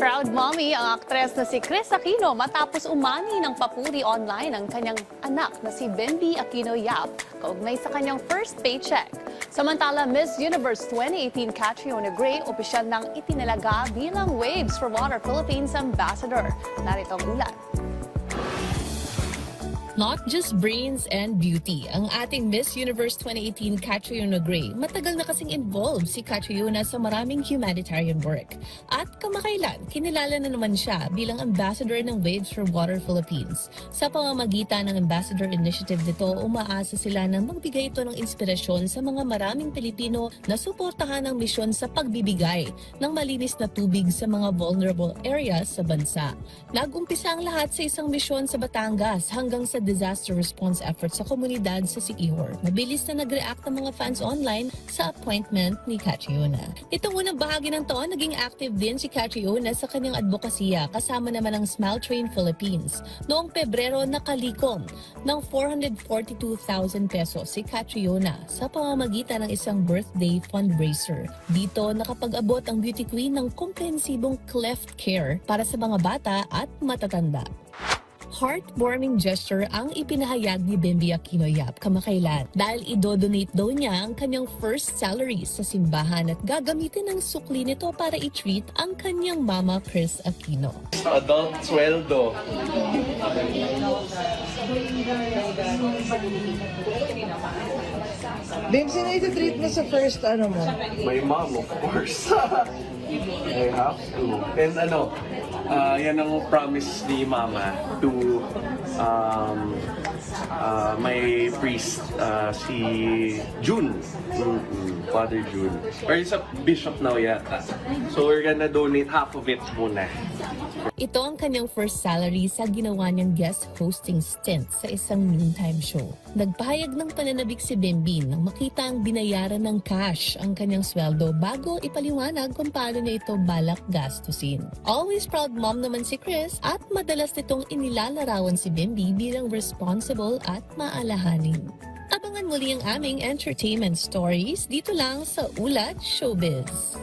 Proud mommy ang aktres na si Kris Aquino matapos umani ng papuri online ang kanyang anak na si Bimby Aquino Yap kaugnay sa kanyang first paycheck. Samantala, Miss Universe 2018 Catriona Gray opisyal nang itinalaga bilang Waves for Water Philippines Ambassador. Narito ang ulat. Not just brains and beauty, ang ating Miss Universe 2018 Catriona Gray. Matagal na kasing involved si Catriona sa maraming humanitarian work. At kamakailan, kinilala na naman siya bilang ambassador ng Waves for Water Philippines. Sa pamamagitan ng ambassador initiative nito, umaasa sila na magbigay ito ng inspirasyon sa mga maraming Pilipino na suportahan ang misyon sa pagbibigay ng malinis na tubig sa mga vulnerable areas sa bansa. Nag-umpisa ang lahat sa isang misyon sa Batangas hanggang sa disaster response efforts sa komunidad sa Siquijor. Mabilis na nag-react ang mga fans online sa appointment ni Catriona. Itong unang bahagi ng taon, naging active din si Catriona sa kanyang advokasya kasama naman ang Smile Train Philippines. Noong Pebrero, nakalikom ng 442,000 pesos si Catriona sa pamamagitan ng isang birthday fundraiser. Dito, nakapag-abot ang beauty queen ng komprehensibong cleft care para sa mga bata at matatanda. Heartwarming gesture ang ipinahayag ni Bimby Aquino Yap kamakailan dahil idodonate daw niya ang kanyang first salary sa simbahan at gagamitin ang sukli nito para i-treat ang kanyang mama Kris Aquino. Adult sweldo. Babe, sino iti-treat mo sa first mo? My mom, of course. I have to. And yan ang promise ni Mama to my priest, si June. Father June. Or he's a bishop now yata. So we're gonna donate half of it muna. Ito ang kanyang first salary sa ginawa niyang guest hosting stint sa isang noontime show. Nagpahayag ng pananabik si Bimby nang makita ang binayaran ng cash ang kanyang sweldo bago ipaliwanag kung paano niya ito balak gastusin. Always proud mom naman si Kris at madalas nitong inilalarawan si Bimby bilang responsible at maalahanin. Abangan muli ang aming entertainment stories dito lang sa Ulat Showbiz.